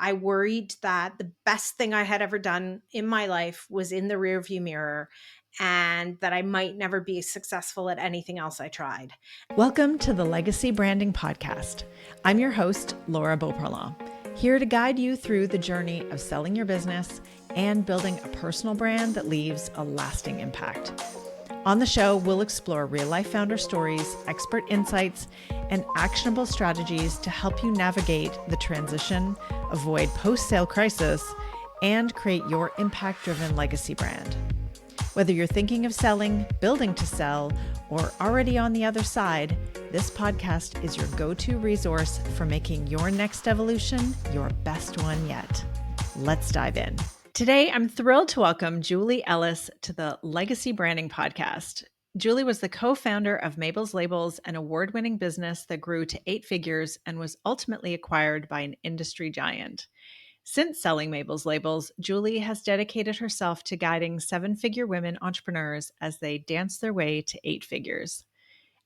I worried that the best thing I had ever done in my life was in the rearview mirror and that I might never be successful at anything else I tried. Welcome to the Legacy Branding Podcast. I'm your host, Laura Beauparlant, here to guide you through the journey of selling your business and building a personal brand that leaves a lasting impact. On the show, we'll explore real-life founder stories, expert insights, and actionable strategies to help you navigate the transition, avoid post-sale crisis, and create your impact-driven legacy brand. Whether you're thinking of selling, building to sell, or already on the other side, this podcast is your go-to resource for making your next evolution your best one yet. Let's dive in. Today, I'm thrilled to welcome Julie Ellis to the Legacy Branding Podcast. Julie was the co-founder of Mabel's Labels, an award-winning business that grew to 8 figures and was ultimately acquired by an industry giant. Since selling Mabel's Labels, Julie has dedicated herself to guiding 7-figure women entrepreneurs as they dance their way to 8 figures.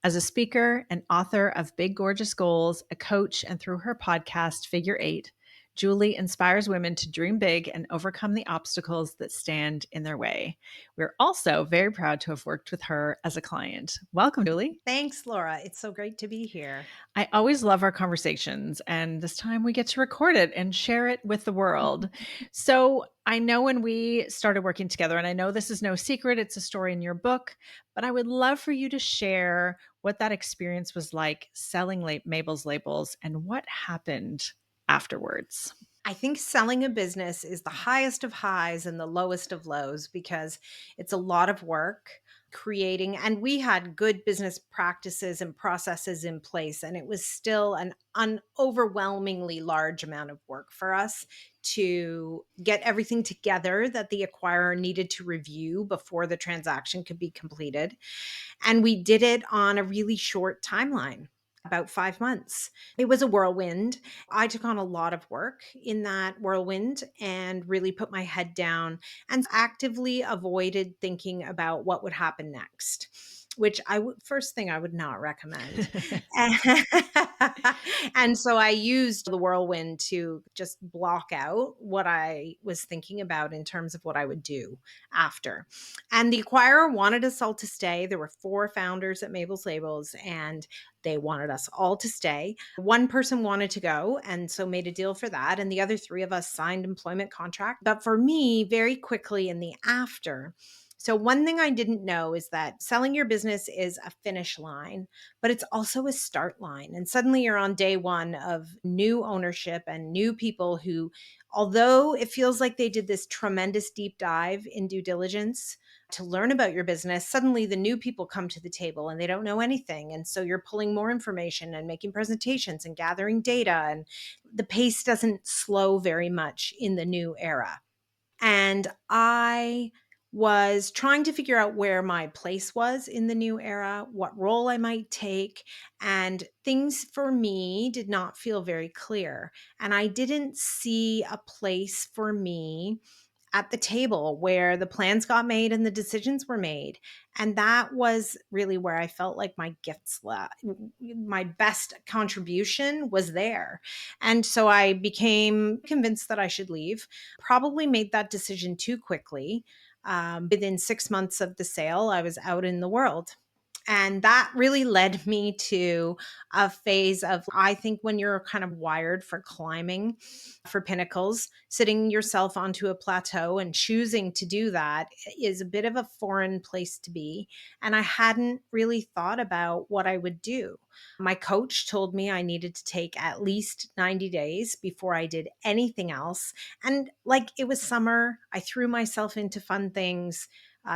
As a speaker, an author of Big Gorgeous Goals, a coach, and through her podcast, Figure 8, Julie inspires women to dream big and overcome the obstacles that stand in their way. We're also very proud to have worked with her as a client. Welcome, Julie. Thanks, Laura. It's so great to be here. I always love our conversations, and this time we get to record it and share it with the world. So I know when we started working together, and I know this is no secret, it's a story in your book, but I would love for you to share what that experience was like selling Mabel's Labels and what happened afterwards. I think selling a business is the highest of highs and the lowest of lows because it's a lot of work creating, and we had good business practices and processes in place, and it was still an overwhelmingly large amount of work for us to get everything together that the acquirer needed to review before the transaction could be completed. And we did it on a really short timeline, about 5 months. It was a whirlwind. I took on a lot of work in that whirlwind and really put my head down and actively avoided thinking about what would happen next, which first thing I would not recommend. And so I used the whirlwind to just block out what I was thinking about in terms of what I would do after. And the acquirer wanted us all to stay. There were 4 founders at Mabel's Labels, and they wanted us all to stay. One person wanted to go, and so made a deal for that. And the other 3 of us signed employment contract. But for me, very quickly in the after, so one thing I didn't know is that selling your business is a finish line, but it's also a start line. And suddenly you're on day one of new ownership and new people who, although it feels like they did this tremendous deep dive in due diligence to learn about your business, suddenly the new people come to the table and they don't know anything. And so you're pulling more information and making presentations and gathering data, and the pace doesn't slow very much in the new era. And I was trying to figure out where my place was in the new era, what role I might take, and things for me did not feel very clear. And I didn't see a place for me at the table where the plans got made and the decisions were made. And that was really where I felt like my my best contribution was there. And so I became convinced that I should leave, probably made that decision too quickly. Within 6 months of the sale, I was out in the world. And that really led me to a phase of, I think, when you're kind of wired for climbing, for pinnacles, sitting yourself onto a plateau and choosing to do that is a bit of a foreign place to be. And I hadn't really thought about what I would do. My coach told me I needed to take at least 90 days before I did anything else. And like, it was summer, I threw myself into fun things.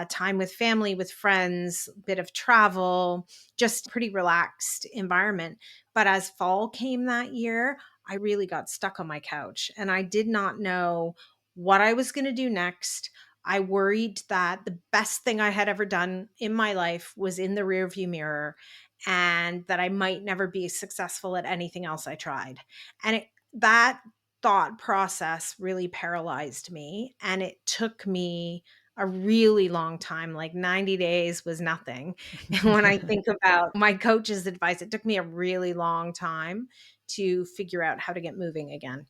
Time with family, with friends, bit of travel, just pretty relaxed environment. But as fall came that year, I really got stuck on my couch and I did not know what I was going to do next. I worried that the best thing I had ever done in my life was in the rearview mirror and that I might never be successful at anything else I tried. And that thought process really paralyzed me. And it took me a really long time, like 90 days was nothing. And when I think about my coach's advice, it took me a really long time to figure out how to get moving again.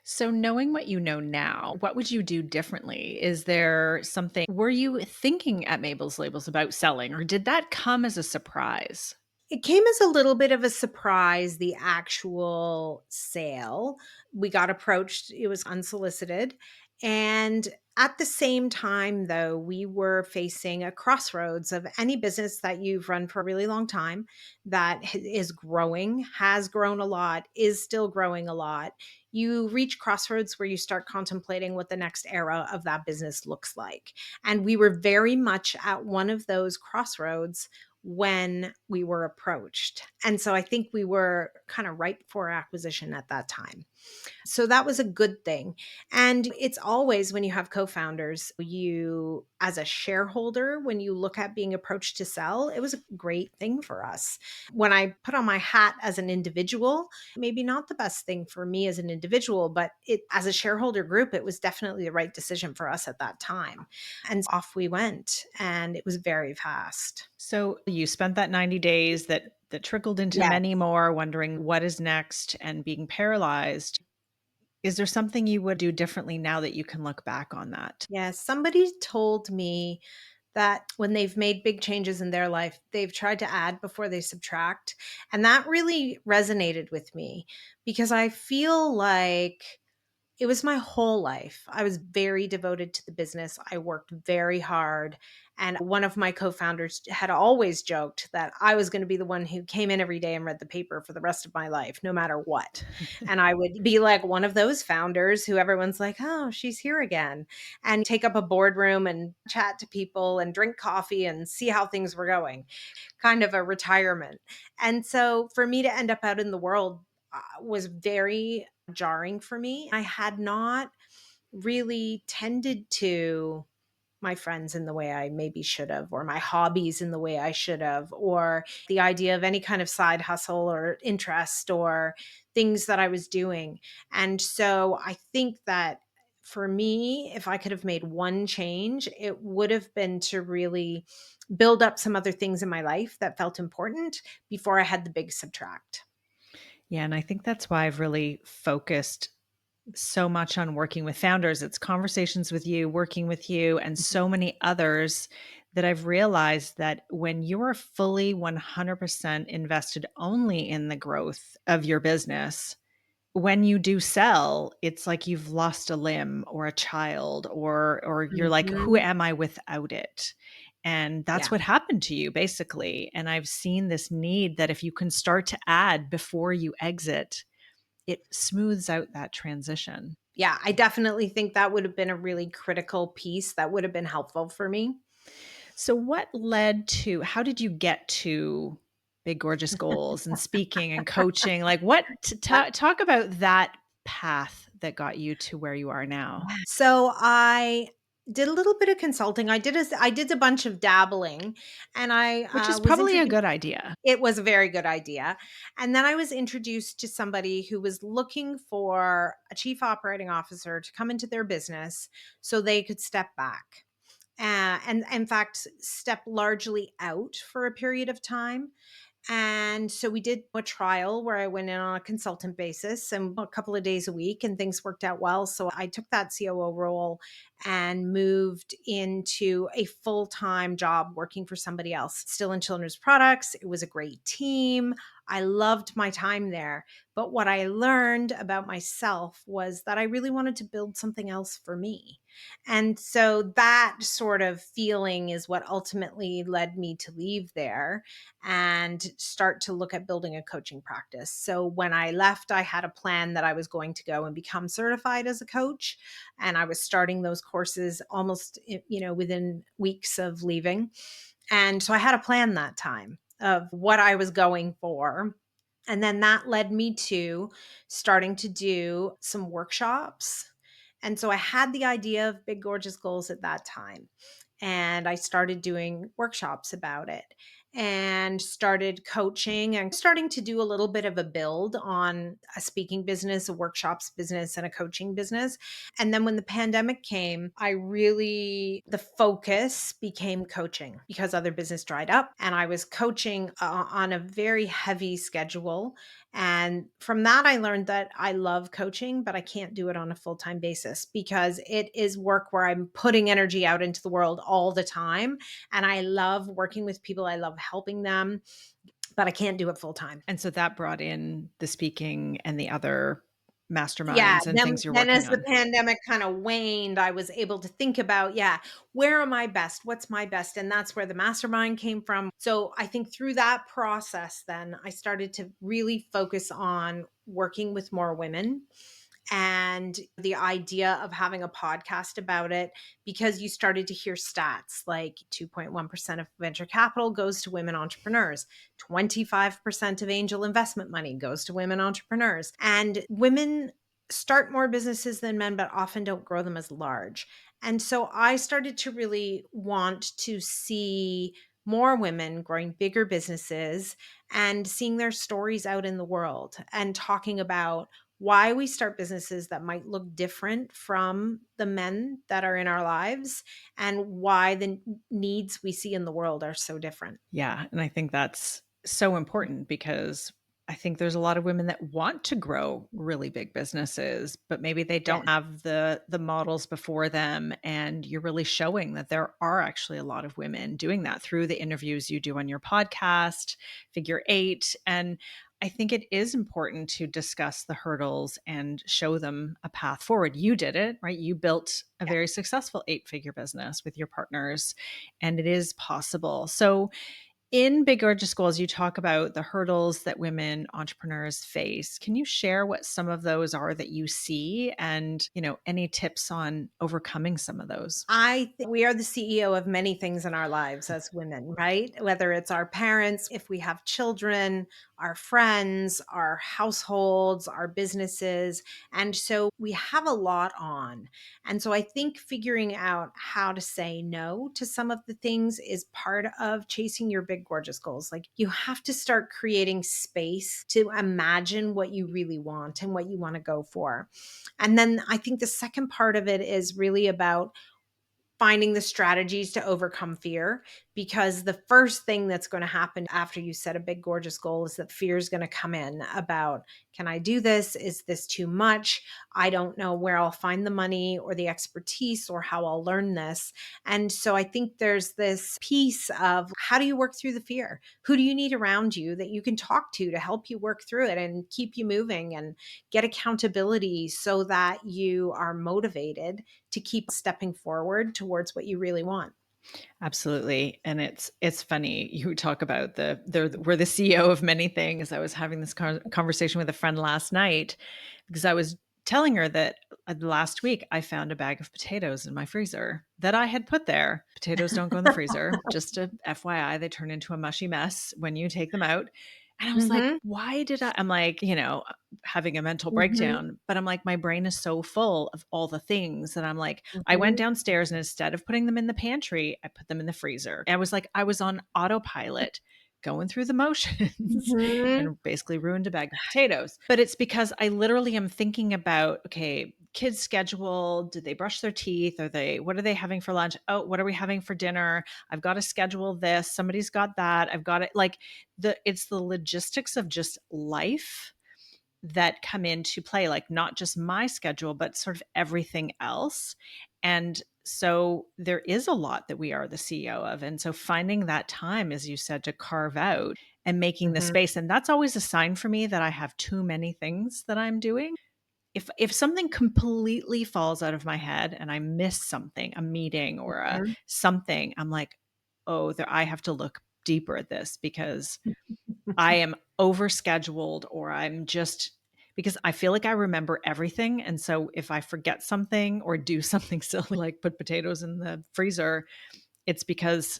So, knowing what you know now, what would you do differently? Is there something, were you thinking at Mabel's Labels about selling, or did that come as a surprise? It came as a little bit of a surprise, the actual sale. We got approached, it was unsolicited. And at the same time, though, we were facing a crossroads of any business that you've run for a really long time that is growing, has grown a lot, is still growing a lot. You reach crossroads where you start contemplating what the next era of that business looks like. And we were very much at one of those crossroads when we were approached. And so I think we were kind of ripe for acquisition at that time. So that was a good thing. And it's always when you have co founders, you, as a shareholder, when you look at being approached to sell, it was a great thing for us. When I put on my hat as an individual, maybe not the best thing for me as an individual, but as a shareholder group, it was definitely the right decision for us at that time. And off we went. And it was very fast. So, you spent that 90 days that trickled into Yeah. many more, wondering what is next and being paralyzed. Is there something you would do differently now that you can look back on that? Yeah. Somebody told me that when they've made big changes in their life, they've tried to add before they subtract. And that really resonated with me because I feel like it was my whole life. I was very devoted to the business. I worked very hard. And one of my co founders had always joked that I was going to be the one who came in every day and read the paper for the rest of my life, no matter what. And I would be like one of those founders who everyone's like, oh, she's here again, and take up a boardroom and chat to people and drink coffee and see how things were going, kind of a retirement. And so for me to end up out in the world was very jarring for me. I had not really tended to my friends in the way I maybe should have, or my hobbies in the way I should have, or the idea of any kind of side hustle or interest or things that I was doing. And so I think that for me, if I could have made one change, it would have been to really build up some other things in my life that felt important before I had the big subtract. Yeah, and I think that's why I've really focused so much on working with founders. It's conversations with you, working with you, and so many others that I've realized that when you are fully 100% invested only in the growth of your business, when you do sell, it's like you've lost a limb or a child, or you're like, who Mhm. am I without it? And that's Yeah. what happened to you basically. And I've seen this need that if you can start to add before you exit, it smooths out that transition. Yeah, I definitely think that would have been a really critical piece that would have been helpful for me. So what led to how did you get to big gorgeous goals and speaking and coaching? Like what talk about that path that got you to where you are now, So I did a little bit of consulting. I did a bunch of dabbling, and I which is was probably a introduced. good idea. It was a very good idea. And then I was introduced to somebody who was looking for a chief operating officer to come into their business so they could step back. And in fact, step largely out for a period of time. And so we did a trial where I went in on a consultant basis and a couple of days a week, and things worked out well. So I took that COO role and moved into a full time job working for somebody else, still in children's products. It was a great team. I loved my time there. But what I learned about myself was that I really wanted to build something else for me. And so that sort of feeling is what ultimately led me to leave there and start to look at building a coaching practice. So when I left, I had a plan that I was going to go and become certified as a coach. And I was starting those courses almost, within weeks of leaving. And so I had a plan that time of what I was going for. And then that led me to starting to do some workshops. And so I had the idea of Big Gorgeous Goals at that time. And I started doing workshops about it and started coaching and starting to do a little bit of a build on a speaking business, a workshops business, and a coaching business. And then when the pandemic came, the focus became coaching because other business dried up. And I was coaching on a very heavy schedule. And from that, I learned that I love coaching, but I can't do it on a full time basis because it is work where I'm putting energy out into the world all the time. And I love working with people, I love helping them, but I can't do it full time. And so that brought in the speaking and the other Yeah, masterminds and then things you're then working as the on. pandemic kinda waned, I was able to think about, yeah, where am I best? What's my best? And that's where the mastermind came from. So, I think through that process then, I started to really focus on working with more women, and the idea of having a podcast about it, because you started to hear stats like 2.1% of venture capital goes to women entrepreneurs, 25% of angel investment money goes to women entrepreneurs, and women start more businesses than men but often don't grow them as large. And so I started to really want to see more women growing bigger businesses and seeing their stories out in the world and talking about why we start businesses that might look different from the men that are in our lives, and why the needs we see in the world are so different. Yeah, and I think that's so important because I think there's a lot of women that want to grow really big businesses, but maybe they don't Yes. have the models before them, and you're really showing that there are actually a lot of women doing that through the interviews you do on your podcast, Figure 8, and I think it is important to discuss the hurdles and show them a path forward. You did it, right? You built a Yeah. very successful 8-figure business with your partners, and it is possible. So, in Big Gorgeous Goals, you talk about the hurdles that women entrepreneurs face. Can you share what some of those are that you see and, any tips on overcoming some of those? I think we are the CEO of many things in our lives as women, right? Whether it's our parents, if we have children, our friends, our households, our businesses. And so we have a lot on. And so I think figuring out how to say no to some of the things is part of chasing your big, gorgeous goals. Like you have to start creating space to imagine what you really want and what you want to go for. And then I think the second part of it is really about finding the strategies to overcome fear, because the first thing that's going to happen after you set a big gorgeous goal is that fear is going to come in about, can I do this? Is this too much? I don't know where I'll find the money or the expertise or how I'll learn this. And so I think there's this piece of, how do you work through the fear? Who do you need around you that you can talk to help you work through it and keep you moving and get accountability so that you are motivated to keep stepping forward towards what you really want? Absolutely. And it's funny you talk about we're the CEO of many things. I was having this conversation with a friend last night because I was telling her that last week I found a bag of potatoes in my freezer that I had put there. Potatoes don't go in the freezer. Just a FYI, they turn into a mushy mess when you take them out. And I was like, Mhm, why did I'm like, having a mental mhm, breakdown, but I'm like, my brain is so full of all the things that I'm like, I went mhm, downstairs and instead of putting them in the pantry, I put them in the freezer. I was like, I was on autopilot going through the motions mhm. and basically ruined a bag of potatoes. But it's because I literally am thinking about, okay, kids' schedule. Did they brush their teeth? What are they having for lunch? Oh, what are we having for dinner? I've got to schedule this. Somebody's got that. I've got it. Like it's the logistics of just life that come into play, like not just my schedule, but sort of everything else. And so there is a lot that we are the CEO of. And so finding that time, as you said, to carve out and making the Mhm. space. And that's always a sign for me that I have too many things that I'm doing. If something completely falls out of my head and I miss something, a meeting or a Mhm. something, I'm like, oh, I have to look deeper at this because I am overscheduled or I'm just because I feel like I remember everything. And so if I forget something or do something silly like put potatoes in the freezer, it's because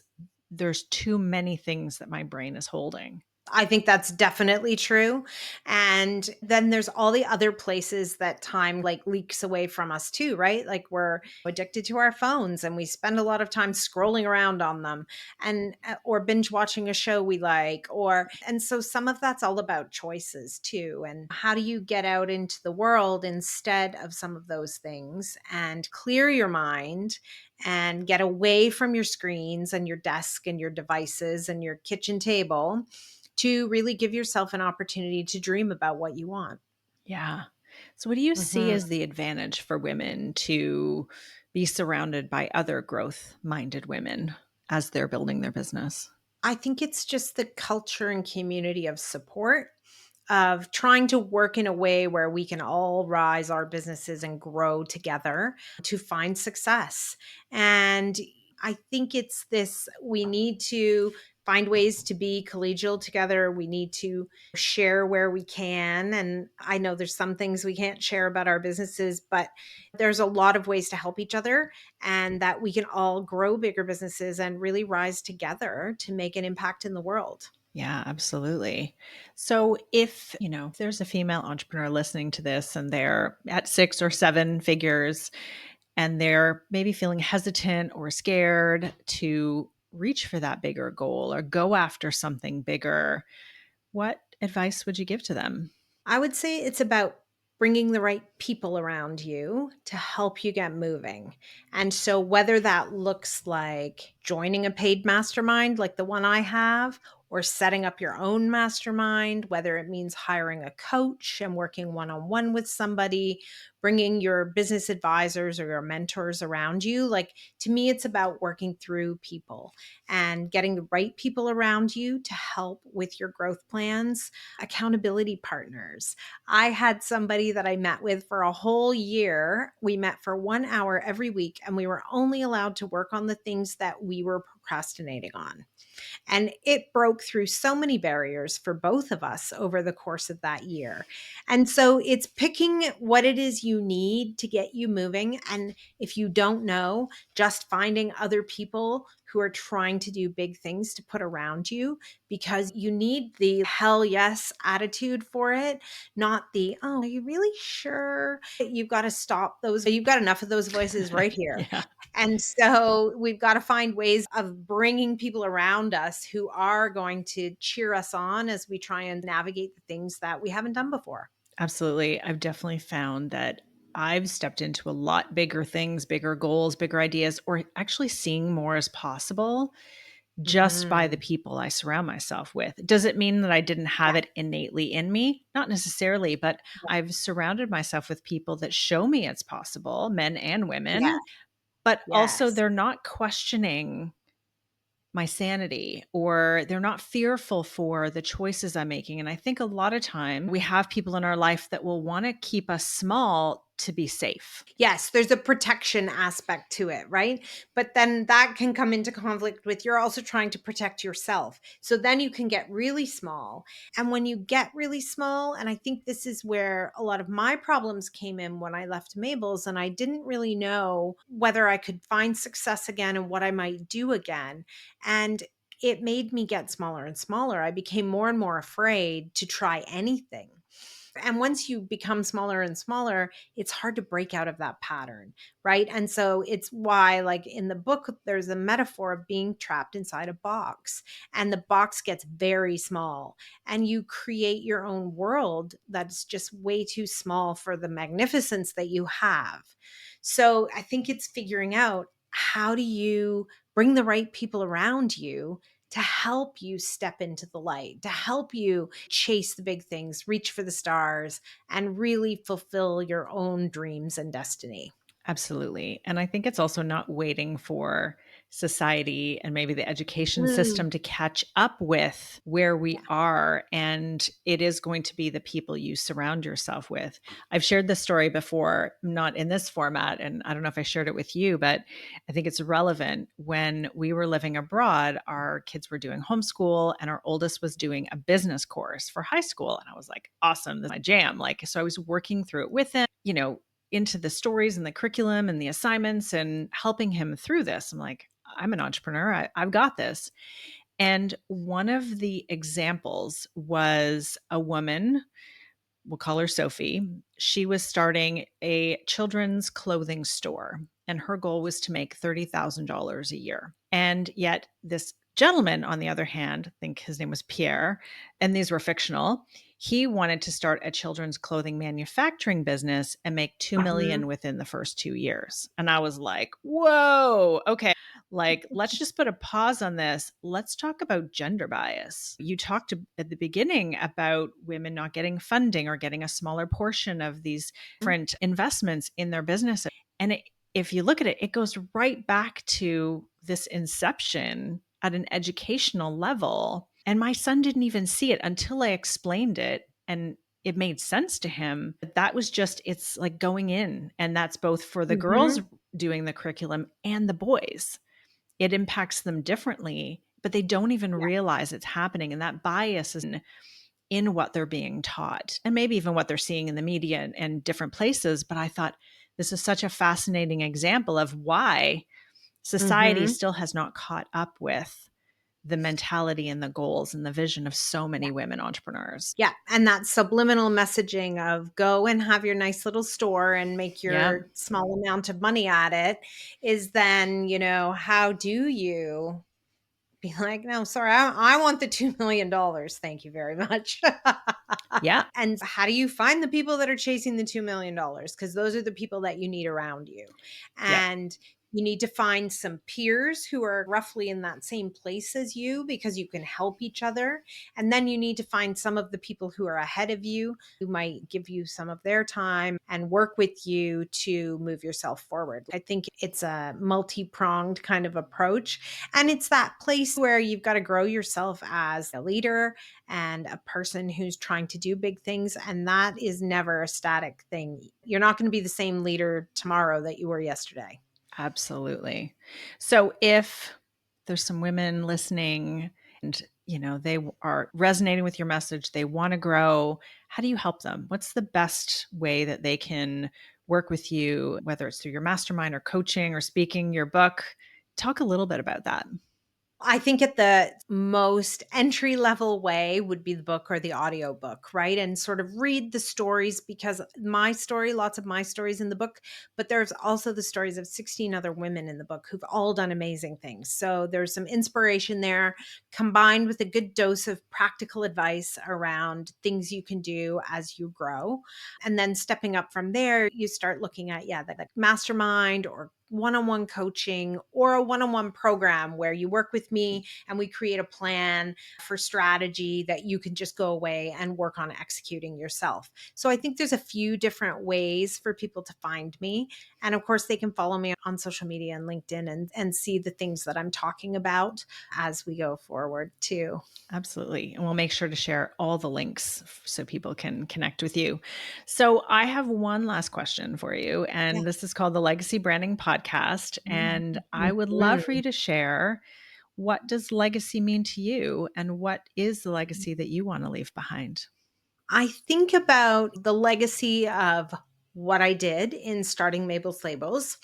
there's too many things that my brain is holding. I think that's definitely true. And then there's all the other places that time like leaks away from us too, right? Like we're addicted to our phones and we spend a lot of time scrolling around on them, and or binge watching a show we like, or and so some of that's all about choices too. And how do you get out into the world instead of some of those things and clear your mind and get away from your screens and your desk and your devices and your kitchen table to really give yourself an opportunity to dream about what you want. Yeah. So, what do you see Mhm. as the advantage for women to be surrounded by other growth minded women as they're building their business? I think it's just the culture and community of support, of trying to work in a way where we can all rise our businesses and grow together to find success. And I think it's this, we need to find ways to be collegial together. We need to share where we can. And I know there's some things we can't share about our businesses, but there's a lot of ways to help each other, and that we can all grow bigger businesses and really rise together to make an impact in the world. Yeah, absolutely. So if, if there's a female entrepreneur listening to this and they're at 6 or 7 figures and they're maybe feeling hesitant or scared to reach for that bigger goal or go after something bigger, what advice would you give to them? I would say it's about bringing the right people around you to help you get moving. And so, whether that looks like joining a paid mastermind like the one I have, or setting up your own mastermind, whether it means hiring a coach and working one on one with somebody, bringing your business advisors or your mentors around you. Like, to me, it's about working through people and getting the right people around you to help with your growth plans. Accountability partners. I had somebody that I met with for a whole year. We met for 1 hour every week, and we were only allowed to work on the things that we were procrastinating on. And it broke through so many barriers for both of us over the course of that year. And so it's picking what it is you need to get you moving. And if you don't know, just finding other people who are trying to do big things to put around you, because you need the hell yes attitude for it, not the, oh, are you really sure? You've got to stop those. You've got enough of those voices right here. Yeah. And so we've got to find ways of bringing people around us who are going to cheer us on as we try and navigate the things that we haven't done before. Absolutely. I've definitely found that I've stepped into a lot bigger things, bigger goals, bigger ideas, or actually seeing more as possible just by the Mhm. people I surround myself with. Does it mean that I didn't have Yeah. it innately in me? Not necessarily, but I've surrounded myself with people that show me it's possible, men and Yeah. women, but also Yes. they're not questioning my sanity or they're not fearful for the choices I'm making. And I think a lot of time we have people in our life that will want to keep us small to be safe. Yes, there's a protection aspect to it, right? But then that can come into conflict with, you're also trying to protect yourself. So then you can get really small. And when you get really small, and I think this is where a lot of my problems came in when I left Mabel's, and I didn't really know whether I could find success again and what I might do again. And it made me get smaller and smaller. I became more and more afraid to try anything. And once you become smaller and smaller, it's hard to break out of that pattern, right? And so it's why, like in the book, there's a metaphor of being trapped inside a box, and the box gets very small, and you create your own world that's just way too small for the magnificence that you have. So I think it's figuring out, how do you bring the right people around you to help you step into the light, to help you chase the big things, reach for the stars, and really fulfill your own dreams and destiny. Absolutely. And I think it's also not waiting for society and maybe the education Mm, system to catch up with where we yeah. are. And it is going to be the people you surround yourself with. I've shared this story before, not in this format. And I don't know if I shared it with you, but I think it's relevant. When we were living abroad, our kids were doing homeschool and our oldest was doing a business course for high school. And I was like, awesome, this is my jam. Like, so I was working through it with him, into the stories and the curriculum and the assignments and helping him through this. I'm like, I'm an entrepreneur. I've got this. And one of the examples was a woman, we'll call her Sophie. She was starting a children's clothing store, and her goal was to make $30,000 a year. And yet, this gentleman, on the other hand, I think his name was Pierre, and these were fictional. He wanted to start a children's clothing manufacturing business and make 2 Mhm. million within the first 2 years. And I was like, "Whoa, okay. Like, let's just put a pause on this. Let's talk about gender bias." You talked at the beginning about women not getting funding or getting a smaller portion of these different investments in their business. And if you look at it, it goes right back to this inception at an educational level. And my son didn't even see it until I explained it and it made sense to him. That was just, it's like going in. And that's both for the girls Mhm. doing the curriculum and the boys. It impacts them differently, but they don't even Yeah. realize it's happening. And that bias is in what they're being taught and maybe even what they're seeing in the media and different places. But I thought this is such a fascinating example of why society Mhm. still has not caught up with the mentality and the goals and the vision of so Yeah. many women entrepreneurs. Yeah, and that subliminal messaging of go and have your nice little store and make Yeah. your small amount of money at it is then, how do you be like, "No, sorry, I want the $2 million. Thank you very much." Yeah. And how do you find the people that are chasing the $2 million? Because those are the people that you need around you. Yeah. And you need to find some peers who are roughly in that same place as you because you can help each other. And then you need to find some of the people who are ahead of you who might give you some of their time and work with you to move yourself forward. I think it's a multi pronged kind of approach. And it's that place where you've got to grow yourself as a leader and a person who's trying to do big things. And that is never a static thing. You're not going to be the same leader tomorrow that you were yesterday. Absolutely. So if there's some women listening and they are resonating with your message, they want to grow, how do you help them? What's the best way that they can work with you, whether it's through your mastermind or coaching or speaking, your book? Talk a little bit about that. I think at the most entry level way would be the book or the audio book, right? And sort of read the stories because my story, lots of my stories in the book, but there's also the stories of 16 other women in the book who've all done amazing things. So there's some inspiration there combined with a good dose of practical advice around things you can do as you grow. And then stepping up from there, you start looking at, the mastermind or one-on-one coaching or a one-on-one program where you work with me and we create a plan for strategy that you can just go away and work on executing yourself. So I think there's a few different ways for people to find me. And of course, they can follow me on social media and LinkedIn and see the things that I'm talking about as we go forward too. Absolutely. And we'll make sure to share all the links so people can connect with you. So I have one last question for you. Yeah. And this is called the Legacy Branding Podcast. And I would love for Mhm. you to share, what does legacy mean to you? And what is the legacy that you want to leave behind? I think about the legacy of what I did in starting Mabel's Labels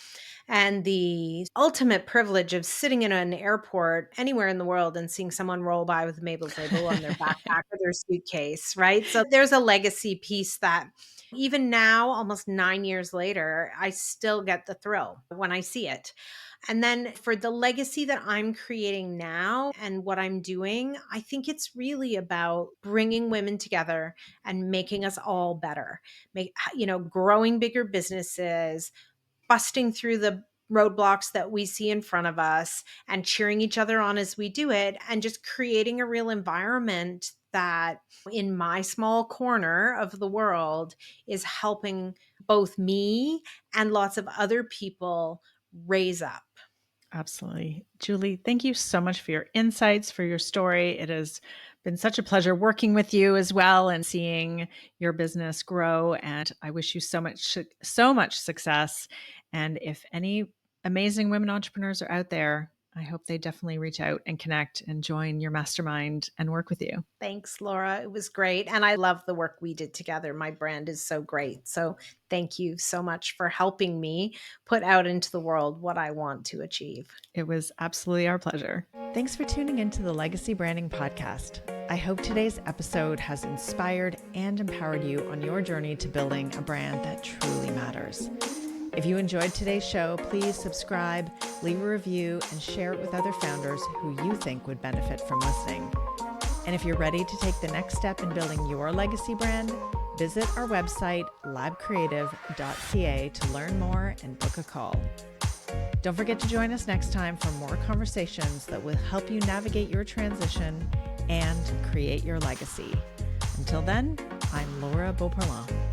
and the ultimate privilege of sitting in an airport anywhere in the world and seeing someone roll by with a Mabel's label on their backpack or their suitcase, right? So there's a legacy piece that even now, almost 9 years later, I still get the thrill when I see it. And then for the legacy that I'm creating now and what I'm doing, I think it's really about bringing women together and making us all better. Growing bigger businesses, busting through the roadblocks that we see in front of us and cheering each other on as we do it and just creating a real environment that in my small corner of the world is helping both me and lots of other people raise up. Absolutely. Julie, thank you so much for your insights, for your story. It has been such a pleasure working with you as well and seeing your business grow. And I wish you so much success. And if any amazing women entrepreneurs are out there, I hope they definitely reach out and connect and join your mastermind and work with you. Thanks, Laura. It was great. And I love the work we did together. My brand is so great. So thank you so much for helping me put out into the world what I want to achieve. It was absolutely our pleasure. Thanks for tuning into the Legacy Branding Podcast. I hope today's episode has inspired and empowered you on your journey to building a brand that truly matters. If you enjoyed today's show, please subscribe, leave a review, and share it with other founders who you think would benefit from listening. And if you're ready to take the next step in building your legacy brand, visit our website, labcreative.ca, to learn more and book a call. Don't forget to join us next time for more conversations that will help you navigate your transition and create your legacy. Until then, I'm Laura Beauparlant.